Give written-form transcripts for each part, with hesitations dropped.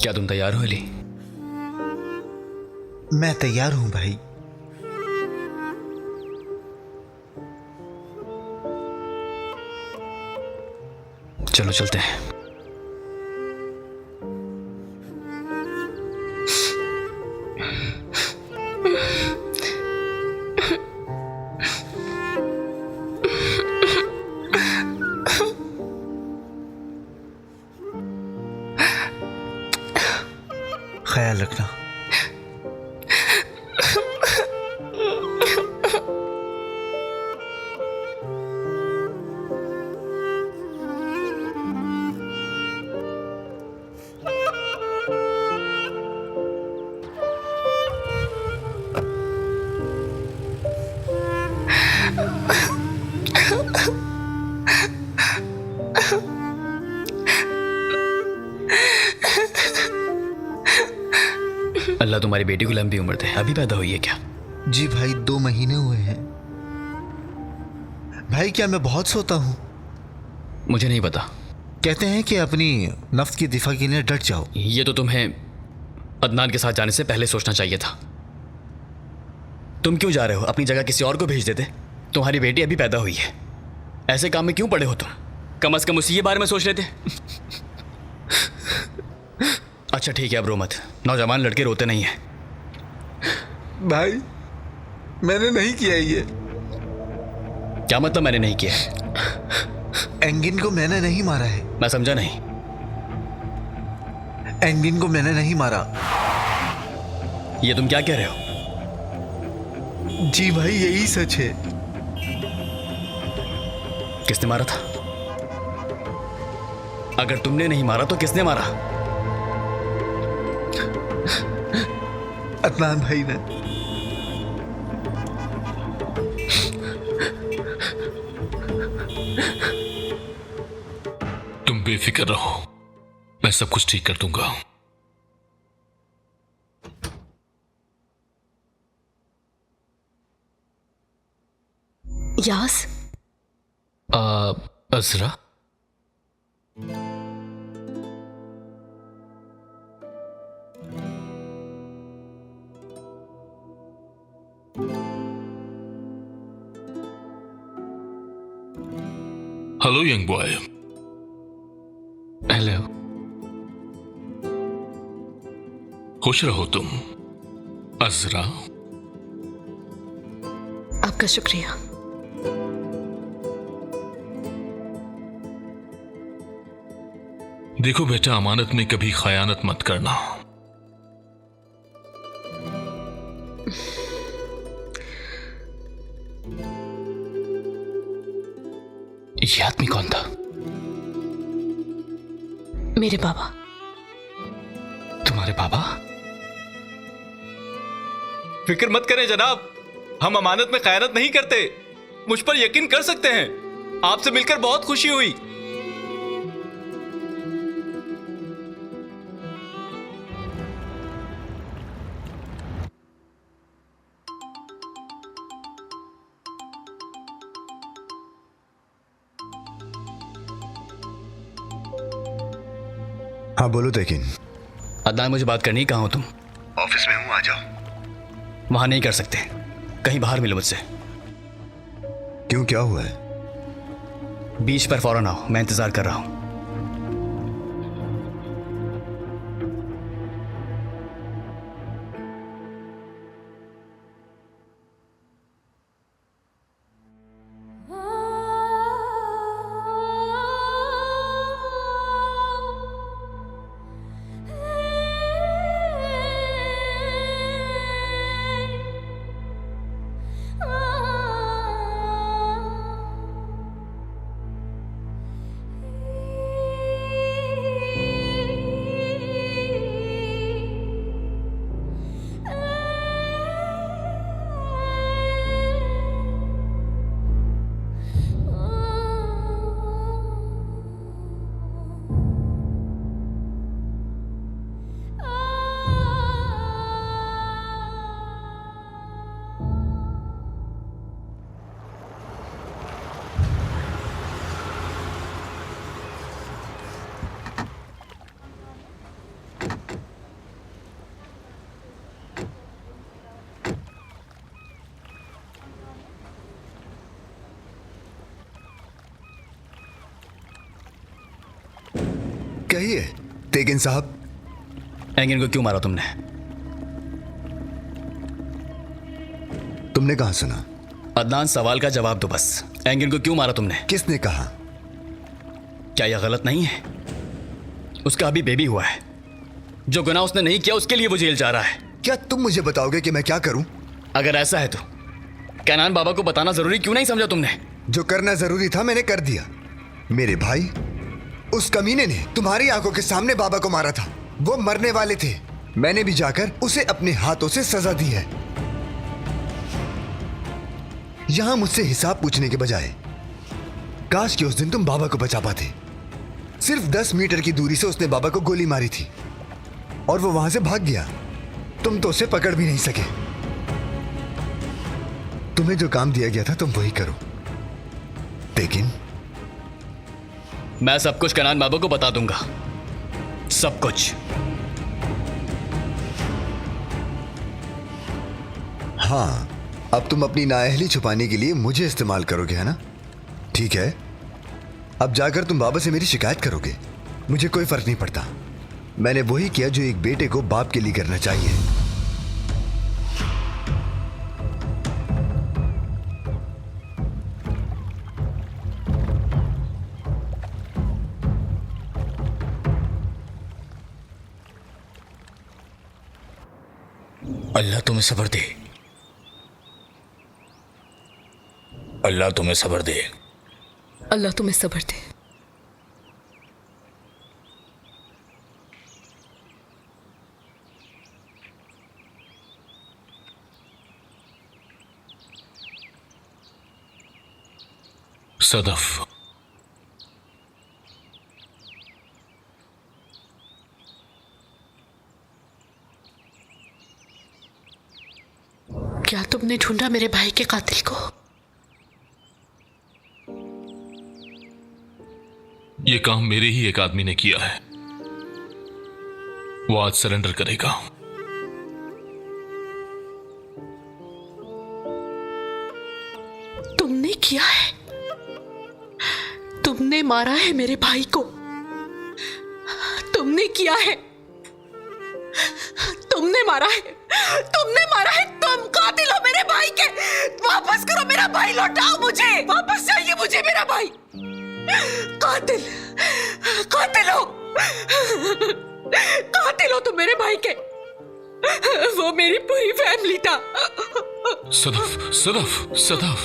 क्या तुम तैयार हो अली? मैं तैयार हूं भाई। चलो चलते हैं। ख्याल रखना। अल्लाह तुम्हारी बेटी को लंबी उम्र दे। अभी पैदा हुई है क्या? जी भाई, 2 महीने हुए हैं। भाई क्या मैं बहुत सोता हूं? मुझे नहीं पता। कहते हैं कि अपनी नफ्स की दिफा के लिए डट जाओ। ये तो तुम्हें अदनान के साथ जाने से पहले सोचना चाहिए था। तुम क्यों जा रहे हो? अपनी जगह किसी और को भेज देते। तुम्हारी बेटी अभी पैदा हुई है, ऐसे काम में क्यों पड़े हो तुम? कम से कम उसी के बारे में सोच लेते। अच्छा ठीक है, अब रो मत। नौजवान लड़के रोते नहीं हैं। भाई मैंने नहीं किया ये। क्या मतलब मैंने नहीं किया? एंगिन को मैंने नहीं मारा है। मैं समझा नहीं। एंगिन को मैंने नहीं मारा। ये तुम क्या कह रहे हो? जी भाई यही सच है। किसने मारा था? अगर तुमने नहीं मारा तो किसने मारा? अदनान भाई ने। तुम बेफिक्र रहो, मैं सब कुछ ठीक कर दूंगा। यास, Azra, hello young boy. Hello. खुश रहो तुम अज़रा। आपका शुक्रिया। देखो बेटा, अमानत में कभी खयानत मत करना। ये आदमी कौन था? मेरे बाबा। तुम्हारे बाबा? फिक्र मत करें जनाब, हम अमानत में खयानत नहीं करते। मुझ पर यकीन कर सकते हैं। आपसे मिलकर बहुत खुशी हुई। हाँ बोलो तेकिन। अदनान, मुझे बात करनी है। कहाँ हो तुम? ऑफिस में हूँ, आ जाओ। वहां नहीं कर सकते, कहीं बाहर मिलो मुझसे। क्यों, क्या हुआ है? बीच पर फौरन आओ, मैं इंतजार कर रहा हूं। चाहिए तेगिन साहब? एंगिन को क्यों मारा तुमने? तुमने कहां सुना? अदनान, सवाल का जवाब दो बस। एंगिन को क्यों मारा तुमने? किसने कहा? क्या यह गलत नहीं है? उसका अभी बेबी हुआ है। जो गुनाह उसने नहीं किया उसके लिए वो जेल जा रहा है। क्या तुम मुझे बताओगे कि मैं क्या करूं? अगर ऐसा है तो कैनान बाबा को बताना जरूरी क्यों नहीं समझा तुमने? जो करना जरूरी था मैंने कर दिया। मेरे भाई, उस कमीने ने तुम्हारी आंखों के सामने बाबा को मारा था। वो मरने वाले थे। मैंने भी जाकर उसे अपने हाथों से सजा दी है। यहां मुझसे हिसाब पूछने के बजाय काश कि उस दिन तुम बाबा को बचा पाते। सिर्फ 10 मीटर की दूरी से उसने बाबा को गोली मारी थी और वो वहां से भाग गया। तुम तो उसे पकड़ भी नहीं सके। तुम्हें जो काम दिया गया था तुम वही करो। लेकिन मैं सब कुछ कैनान बाबा को बता दूंगा, सब कुछ। हाँ, अब तुम अपनी नाअहली छुपाने के लिए मुझे इस्तेमाल करोगे, है ना? ठीक है, अब जाकर तुम बाबा से मेरी शिकायत करोगे। मुझे कोई फर्क नहीं पड़ता। मैंने वही किया जो एक बेटे को बाप के लिए करना चाहिए। अल्लाह तुम्हें सब्र दे। अल्लाह तुम्हें सब्र दे। अल्लाह तुम्हें सब्र दे। सदफ, क्या तुमने ढूंढा मेरे भाई के कातिल को? ये काम मेरे ही एक आदमी ने किया है। वो आज सरेंडर करेगा। तुमने किया है? तुमने मारा है मेरे भाई को? तुमने किया है? तुमने मारा है? तुमने मारा है? तुम कातिल हो मेरे भाई के। वापस करो मेरा भाई, लौटाओ मुझे। वापस चाहिए मुझे मेरा भाई। कातिल, कातिल हो, कातिल हो तुम मेरे भाई के। वो मेरी पूरी फैमिली था। सदफ, सदफ, सदफ।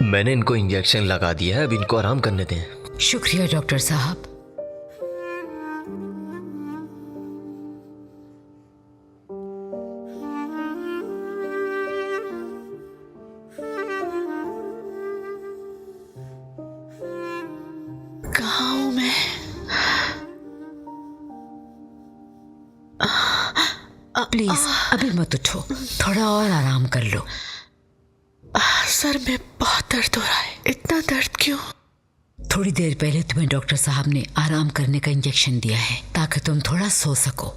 मैंने इनको इंजेक्शन लगा दिया है, अब इनको आराम करने दें। शुक्रिया डॉक्टर साहब। कहाँ हूं मैं? प्लीज अभी मत उठो, थोड़ा और आराम कर लो। सर में बहुत दर्द हो रहा है। इतना दर्द क्यों? थोड़ी देर पहले तुम्हें डॉक्टर साहब ने आराम करने का इंजेक्शन दिया है ताकि तुम थोड़ा सो सको।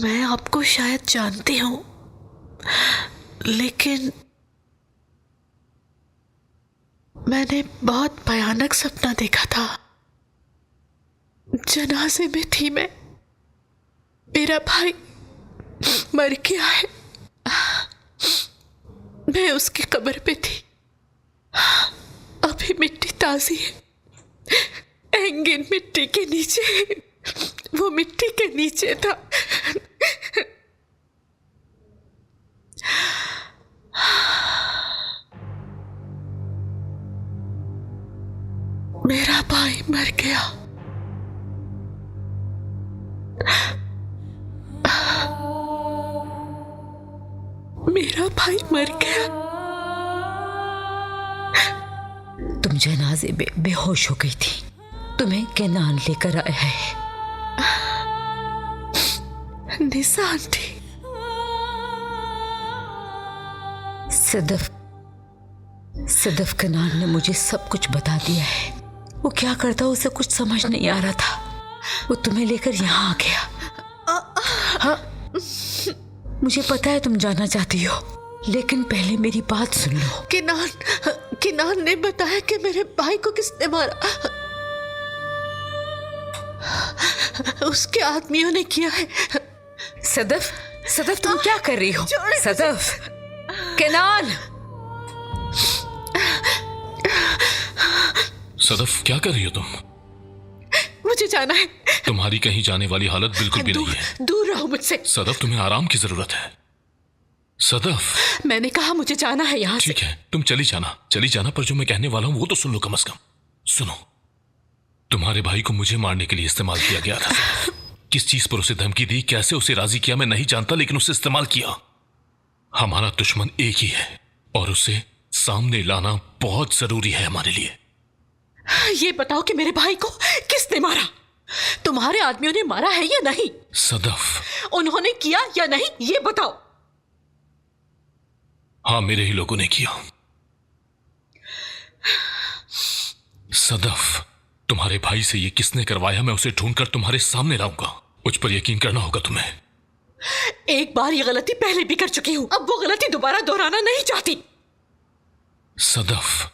मैं आपको शायद जानती हूं, लेकिन मैंने बहुत भयानक सपना देखा था। जनाजे में थी मैं। मेरा भाई मर गया है। मैं उसकी कब्र पे थी। अभी मिट्टी ताजी है। एंगिन मिट्टी के नीचे, वो मिट्टी के नीचे था। मेरा भाई मर गया। मेरा भाई मर गया। तुम जनाजे में बेहोश हो गई थी। तुम्हें कैनान लेकर आया है। निसा आंटी। सदफ कैनान ने मुझे सब कुछ बता दिया है। वो क्या करता उसे कुछ समझ नहीं आ रहा था। वो तुम्हें लेकर यहाँ आ गया। हाँ, मुझे पता है तुम जाना चाहती हो। लेकिन पहले मेरी बात सुन लो। किनान ने बताया कि मेरे भाई को किसने मारा। उसके आदमियों ने किया है। सदफ, सदफ तुम क्या कर रही हो? सदफ, केनान। सदफ क्या कर रही हो तुम? मुझे जाना है। तुम्हारी कहीं जाने वाली हालत बिल्कुल भी नहीं है। दूर रहो मुझसे। सदफ तुम्हें आराम की जरूरत है। सदफ मैंने कहा मुझे जाना है यहाँ से। ठीक है, तुम चली जाना, पर जो मैं कहने वाला हूं वो तो सुन लो कम से कम। सुनो, तुम्हारे भाई को मुझे मारने के लिए इस्तेमाल किया गया था। किस चीज पर उसे धमकी दी, कैसे उसे राजी किया मैं नहीं जानता, लेकिन उसे इस्तेमाल किया। हमारा दुश्मन एक ही है और उसे सामने लाना बहुत जरूरी है हमारे लिए। ये बताओ कि मेरे भाई को किसने मारा? तुम्हारे आदमियों ने मारा है या नहीं? सदफ, उन्होंने किया या नहीं, ये बताओ। हाँ, मेरे ही लोगों ने किया। सदफ, तुम्हारे भाई से ये किसने करवाया मैं उसे ढूंढकर तुम्हारे सामने लाऊंगा। मुझ पर यकीन करना होगा तुम्हें। एक बार ये गलती पहले भी कर चुकी हूं, अब वो गलती दोबारा दोहराना नहीं चाहती। सदफ,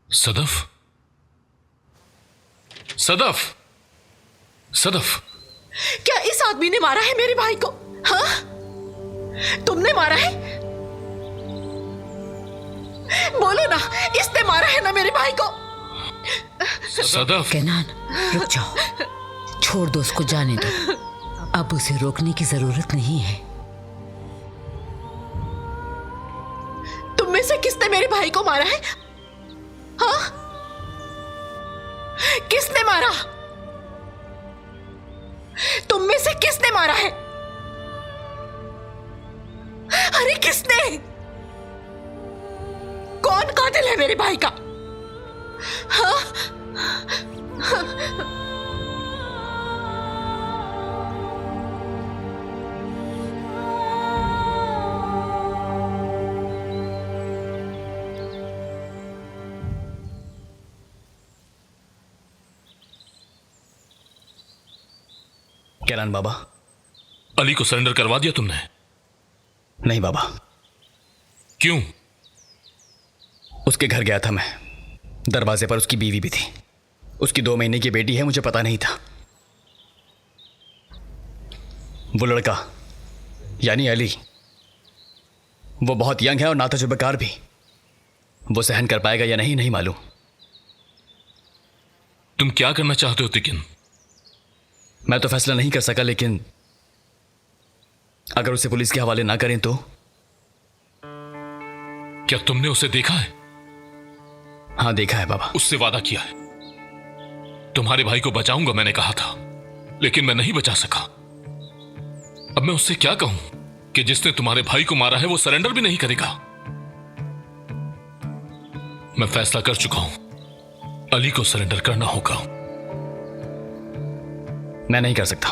सदफ, सदफ, सदफ, क्या इस आदमी ने मारा है मेरे भाई को? हाँ, तुमने मारा है? बोलो ना, इसने मारा है ना मेरे भाई को? सदफ। केनान, रुक जाओ, छोड़ दो उसको, जाने दो। अब उसे रोकने की जरूरत नहीं है। तुम में से किसने मेरे भाई को मारा है? हाँ, किसने मारा? तुम में से किसने मारा है? अरे किसने? कौन कातिल है मेरे भाई का? हाँ? केनान बाबा। अली को सरेंडर करवा दिया तुमने? नहीं बाबा। क्यों? उसके घर गया था मैं, दरवाजे पर उसकी बीवी भी थी। उसकी 2 महीने की बेटी है, मुझे पता नहीं था। वो लड़का यानी अली, वो बहुत यंग है और नातजुर्बेकार भी। वो सहन कर पाएगा या नहीं मालूम। तुम क्या करना चाहते हो तिकिन? मैं तो फैसला नहीं कर सका, लेकिन अगर उसे पुलिस के हवाले ना करें तो। क्या तुमने उसे देखा है? हाँ, देखा है बाबा। उससे वादा किया है। तुम्हारे भाई को बचाऊंगा मैंने कहा था, लेकिन मैं नहीं बचा सका। अब मैं उससे क्या कहूं कि जिसने तुम्हारे भाई को मारा है वो सरेंडर भी नहीं करेगा। मैं फैसला कर चुका हूं, अली को सरेंडर करना होगा। मैं नहीं कर सकता।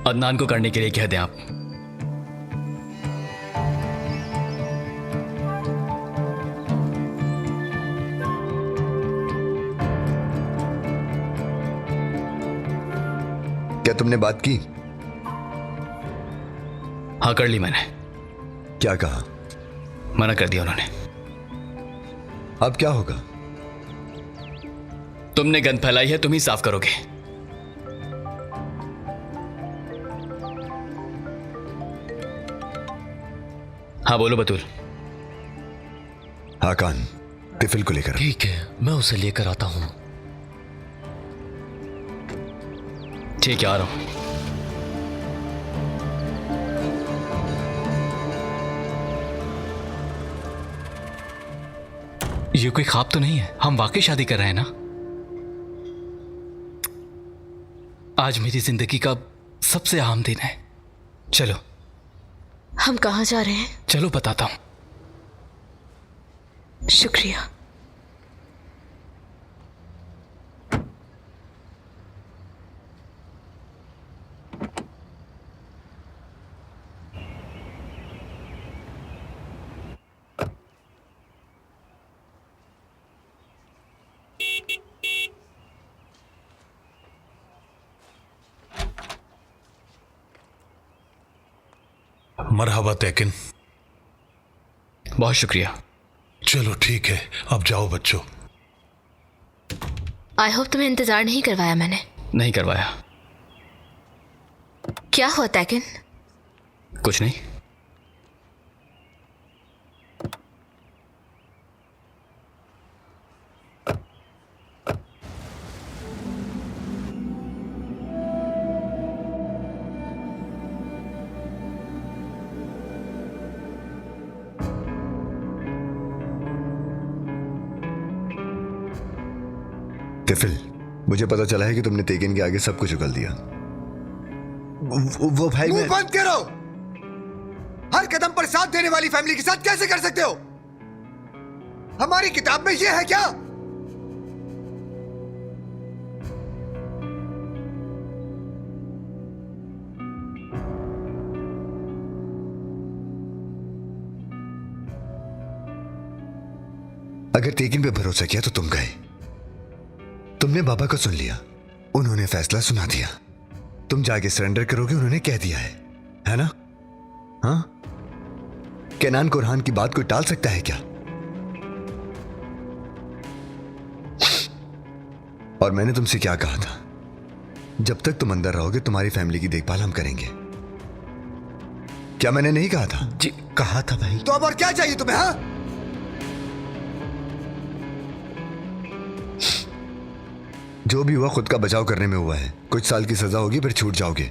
अदनान को करने के लिए कह दें आप। क्या तुमने बात की? हाँ, कर ली मैंने। क्या कहा? मना कर दिया उन्होंने। अब क्या होगा? तुमने गंद फैलाई है, तुम ही साफ करोगे। हाँ बोलो बतूल। हाकान, तिफिल को लेकर। ठीक है, मैं उसे लेकर आता हूं। ठीक है, आ रहा हूं। ये कोई ख्वाब तो नहीं है? हम वाकई शादी कर रहे हैं ना? आज मेरी जिंदगी का सबसे अहम दिन है। चलो। हम कहाँ जा रहे हैं? चलो बताता हूं। शुक्रिया। मरहबा तैकिन। बहुत शुक्रिया। चलो ठीक है, अब जाओ बच्चों। आई होप तुम्हें इंतजार नहीं करवाया मैंने। नहीं करवाया। क्या हुआ तैकिन? कुछ नहीं। तिफिल, मुझे पता चला है कि तुमने तेकिन के आगे सब कुछ उगल दिया। वो भाई मुंह बंद करो। हर कदम पर साथ देने वाली फैमिली के साथ कैसे कर सकते हो? हमारी किताब में ये है क्या? अगर तेकिन पे भरोसा किया तो तुम गए, तुमने बाबा को सुन लिया, उन्होंने फैसला सुना दिया, तुम जाके सरेंडर करोगे उन्होंने कह दिया है ना? हाँ, केनान कुरहान की बात कोई टाल सकता है क्या? और मैंने तुमसे क्या कहा था, जब तक तुम अंदर रहोगे तुम्हारी फैमिली की देखभाल हम करेंगे। क्या मैंने नहीं कहा था? जी कहा था भाई। तो अब और क्या चाहिए तुम्हें? हाँ, जो भी हुआ खुद का बचाव करने में हुआ है। कुछ साल की सजा होगी, फिर छूट जाओगे।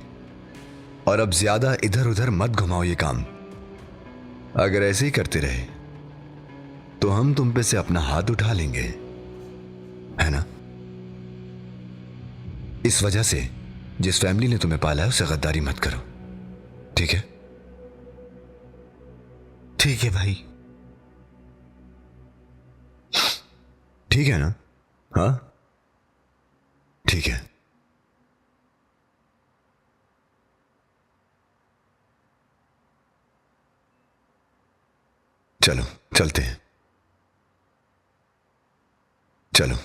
और अब ज्यादा इधर उधर मत घुमाओ ये काम। अगर ऐसे ही करते रहे तो हम तुम पे से अपना हाथ उठा लेंगे, है ना? इस वजह से जिस फैमिली ने तुम्हें पाला है उससे गद्दारी मत करो, ठीक है? ठीक है भाई। ठीक है ना? हाँ ठीक है। चलो चलते हैं, चलो।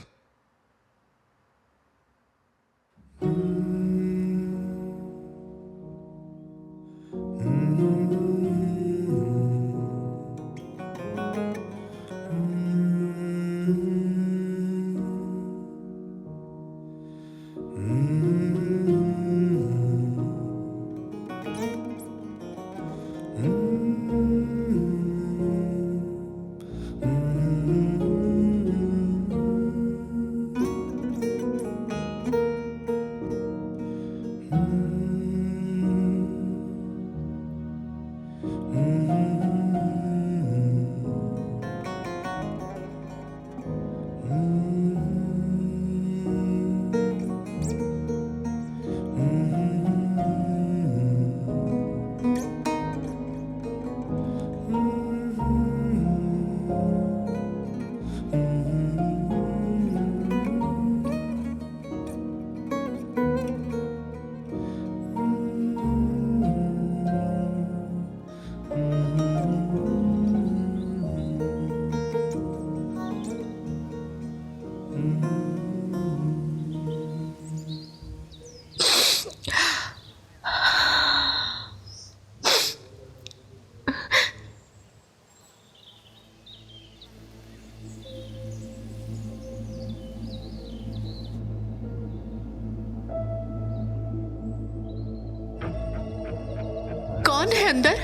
कौन है अंदर?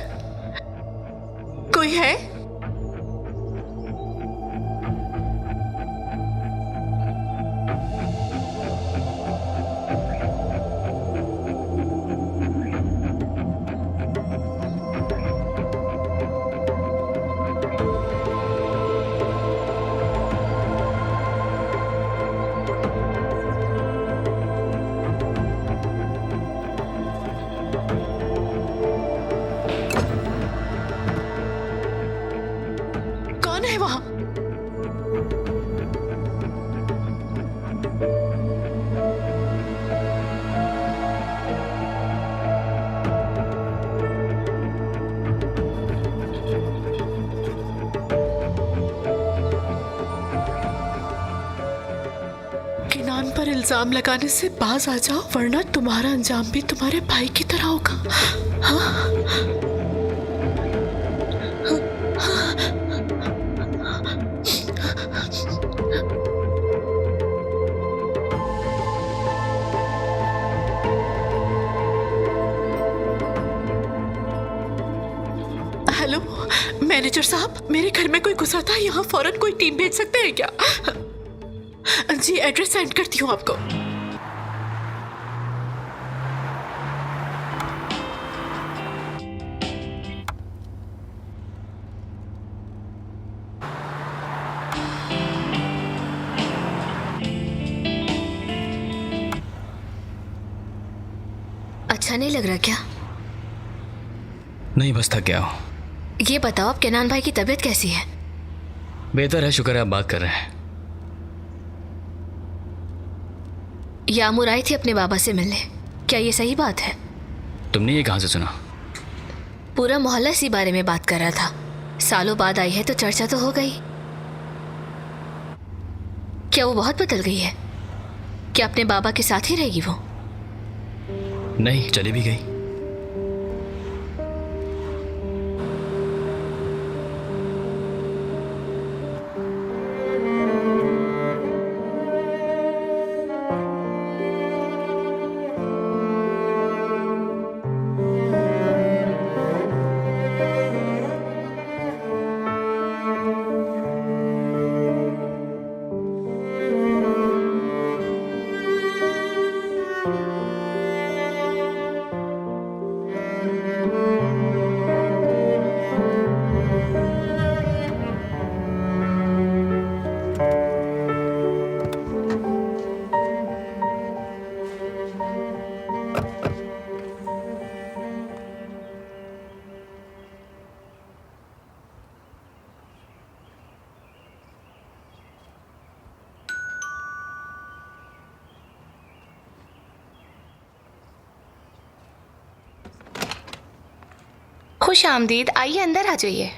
कोई है? कौन है वहां? किनान पर इल्जाम लगाने से बाज आ जाओ, वरना तुम्हारा अंजाम भी तुम्हारे भाई की तरह होगा। हाँ? हेलो मैनेजर साहब, मेरे घर में कोई घुसा था, यहाँ फौरन कोई टीम भेज सकते हैं क्या? जी एड्रेस सेंड करती हूँ आपको। अच्छा नहीं लग रहा क्या? नहीं, बस थक गया हूँ। ये बताओ, आप केनान भाई की तबीयत कैसी है? बेहतर है, शुक्र है आप बात कर रहे हैं। यामूर आई थी अपने बाबा से मिलने, क्या ये सही बात है? तुमने ये कहाँ से सुना? पूरा मोहल्ला इसी बारे में बात कर रहा था। सालों बाद आई है तो चर्चा तो हो गई। क्या वो बहुत बदल गई है? क्या अपने बाबा के साथ ही रहेगी वो? नहीं, चली भी गई। खुश आमदीद, आइए अंदर आ जाइए।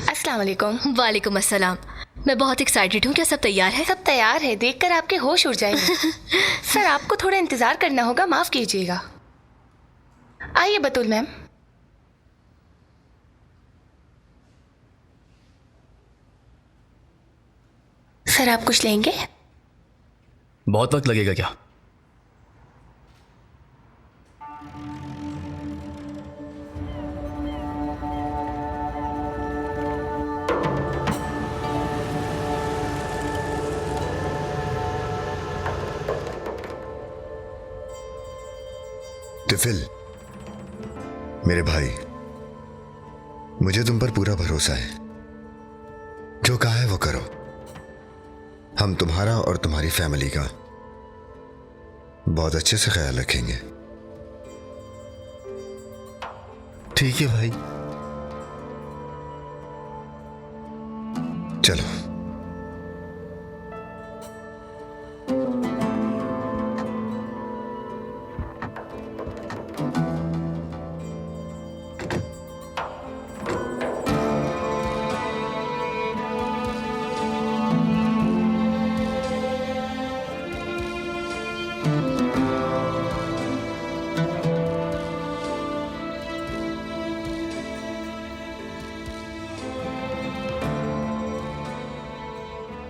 अस्सलाम वालेकुम। वालेकुम अस्सलाम। मैं बहुत एक्साइटेड हूँ। क्या सब तैयार है? सब तैयार है, देखकर आपके होश उड़ जाएंगे। सर आपको थोड़ा इंतजार करना होगा, माफ कीजिएगा। आइए बतूल मैम। सर आप कुछ लेंगे? बहुत वक्त लगेगा क्या? तिफिल, मेरे भाई, मुझे तुम पर पूरा भरोसा है। जो कहा है वो करो। हम तुम्हारा और तुम्हारी फैमिली का बहुत अच्छे से ख्याल रखेंगे। ठीक है भाई। चलो।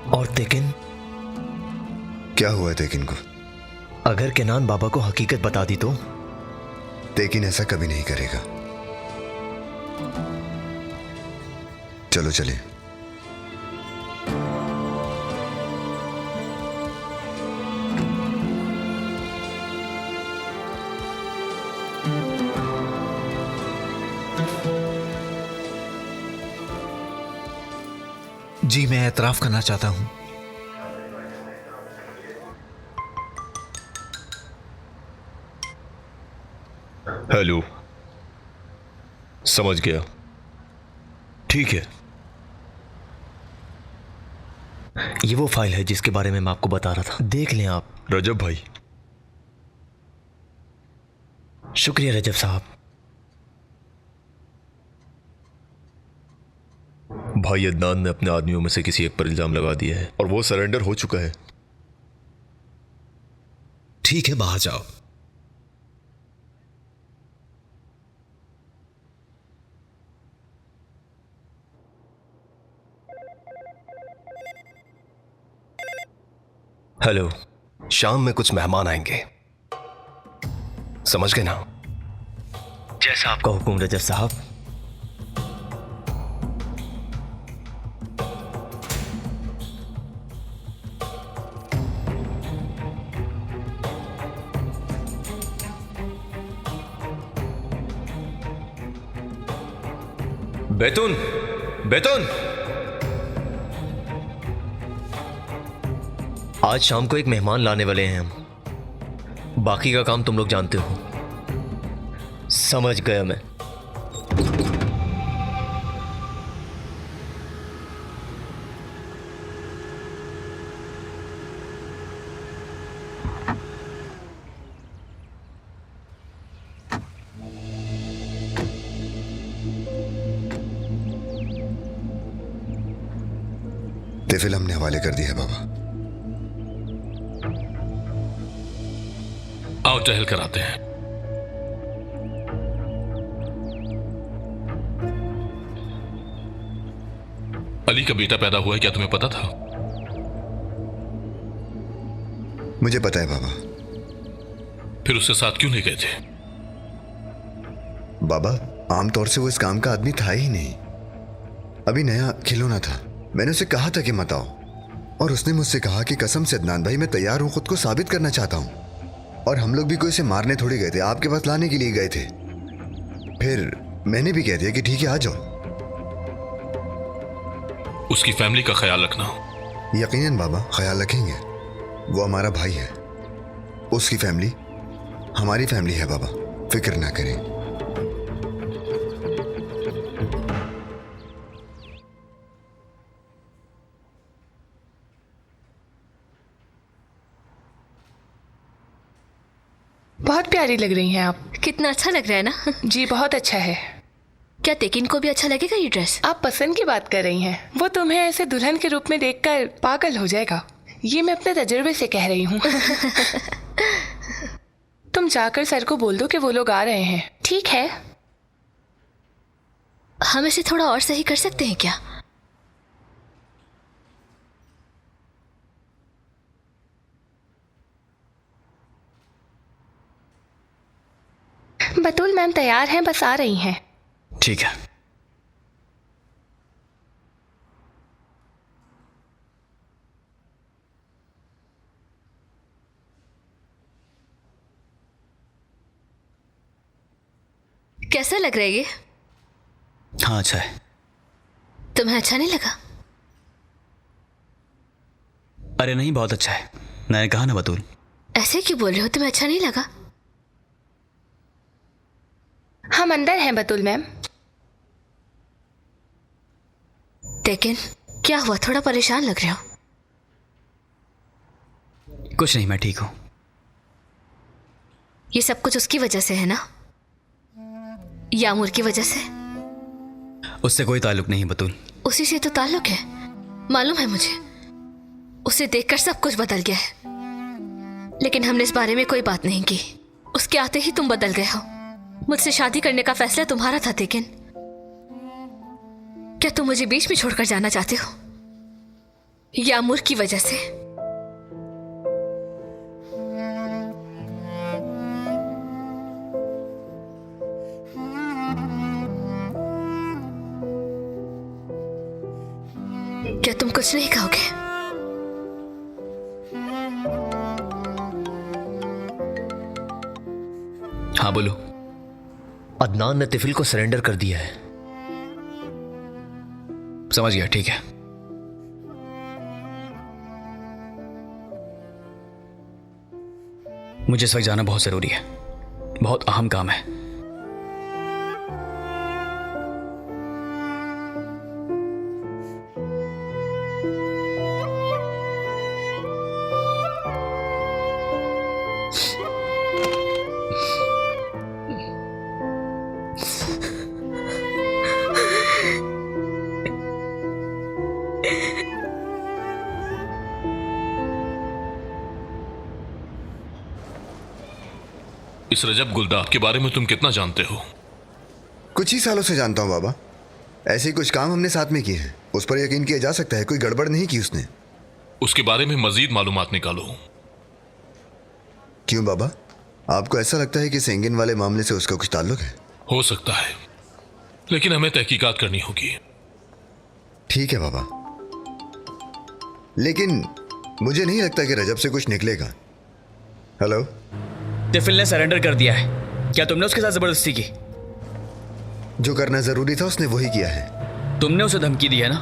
और तेकिन? क्या हुआ तेकिन को? अगर केनान बाबा को हकीकत बता दी तो? तेकिन ऐसा कभी नहीं करेगा। चलो चले। जी मैं एतराफ करना चाहता हूं। हेलो, समझ गया। ठीक है। ये वो फाइल है जिसके बारे में मैं आपको बता रहा था, देख लें आप। रजब भाई। शुक्रिया रजब साहब। भाई अदनान ने अपने आदमियों में से किसी एक पर इल्जाम लगा दिया है और वो सरेंडर हो चुका है। ठीक है, बाहर जाओ। हेलो, शाम में कुछ मेहमान आएंगे, समझ गए ना? जैसा आपका हुक्म रजब साहब। बैतून, बैतून, आज शाम को एक मेहमान लाने वाले हैं हम। बाकी का काम तुम लोग जानते हो। समझ गया मैं। तिफिल हमने हवाले कर दिया है बाबा। आओ टहल कर आते हैं। अली का बेटा पैदा हुआ है, क्या तुम्हें पता था? मुझे पता है बाबा। फिर उसके साथ क्यों नहीं गए थे? बाबा, आमतौर से वो इस काम का आदमी था ही नहीं। अभी नया खिलौना था। मैंने उसे कहा था कि मत आओ, और उसने मुझसे कहा कि कसम से अदनान भाई, मैं तैयार हूं, खुद को साबित करना चाहता हूं। और हम लोग भी कोई इसे मारने थोड़ी गए थे, आपके पास लाने के लिए गए थे। फिर मैंने भी कह दिया कि ठीक है, आ जाओ। उसकी फैमिली का ख्याल रखना। यकीनन बाबा, ख्याल रखेंगे। वो हमारा भाई है। उसकी फैमिली हमारी फैमिली है बाबा, फिक्र ना करें। बहुत प्यारी लग रही हैं आप। कितना अच्छा लग रहा है ना? जी बहुत अच्छा है। क्या तेकिन को भी अच्छा लगेगा ये ड्रेस? आप पसंद की बात कर रही हैं। वो तुम्हें ऐसे दुल्हन के रूप में देखकर पागल हो जाएगा। ये मैं अपने तजुर्बे से कह रही हूँ। तुम जाकर सर को बोल दो कि वो लोग आ रहे हैं। ठीक है, हम इसे थोड़ा और सही कर सकते हैं क्या? बतूल मैम तैयार हैं, बस आ रही हैं। ठीक है। कैसा लग रहा है ये? हाँ, अच्छा है। तुम्हें अच्छा नहीं लगा? अरे नहीं, बहुत अच्छा है। मैंने कहा ना बतूल। ऐसे क्यों बोल रहे हो? तुम्हें अच्छा नहीं लगा? हम अंदर हैं बतूल मैम। लेकिन क्या हुआ? थोड़ा परेशान लग रहे हो। कुछ नहीं, मैं ठीक हूं। ये सब कुछ उसकी वजह से है ना? यामूर की वजह से? उससे कोई ताल्लुक नहीं बतूल। उसी से तो ताल्लुक है, मालूम है मुझे। उसे देखकर सब कुछ बदल गया है, लेकिन हमने इस बारे में कोई बात नहीं की। उसके आते ही तुम बदल गए हो। मुझसे शादी करने का फैसला तुम्हारा था, लेकिन क्या तुम मुझे बीच में छोड़कर जाना चाहते हो? यामूर की वजह से? क्या तुम कुछ नहीं कहोगे? हाँ बोलो। अदनान ने तिफिल को सरेंडर कर दिया है। समझ गया, ठीक है। मुझे इस वक्त जाना बहुत जरूरी है, बहुत अहम काम है। इस रजब गुलदार के बारे में तुम कितना जानते हो? कुछ ही सालों से जानता हूं बाबा। ऐसे ही कुछ काम हमने साथ में किए हैं। उस पर यकीन किया जा सकता है, कोई गड़बड़ नहीं की उसने। उसके बारे में मजीद मालूमात निकालो। क्यों बाबा, आपको ऐसा लगता है कि सेंगिन वाले मामले से उसका कुछ ताल्लुक है? हो सकता है, लेकिन हमें तहकीकात करनी होगी। ठीक है बाबा, लेकिन मुझे नहीं लगता कि रजब से कुछ निकलेगा। हेलो, तिफिल ने सरेंडर कर दिया है। क्या तुमने उसके साथ जबरदस्ती की? जो करना जरूरी था उसने वही किया है। तुमने उसे धमकी दी है ना?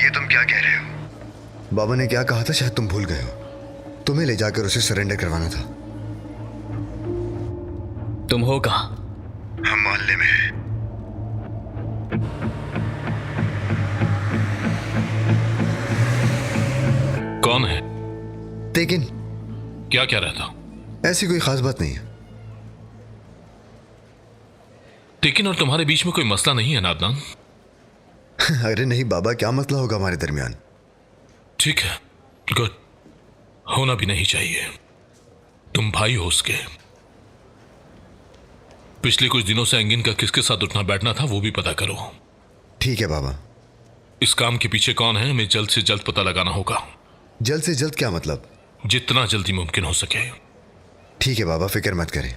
ये तुम क्या कह रहे हो? बाबा ने क्या कहा था शायद तुम भूल गए हो। तुम्हें ले जाकर उसे सरेंडर करवाना था। तुम हो कहाँ? हम मोहल्ले में हैं। कौन है? लेकिन क्या क्या रहता? ऐसी कोई खास बात नहीं है। लेकिन और तुम्हारे बीच में कोई मसला नहीं है ना अदनान? अरे नहीं बाबा, क्या मसला होगा हमारे दरमियान? ठीक है, गुड, होना भी नहीं चाहिए। तुम भाई हो उसके। पिछले कुछ दिनों से एंगिन का किसके साथ उठना बैठना था वो भी पता करो। ठीक है बाबा। इस काम के पीछे कौन है हमें जल्द से जल्द पता लगाना होगा। जल्द से जल्द क्या मतलब? जितना जल्दी मुमकिन हो सके। ठीक है बाबा, फिक्र मत करें।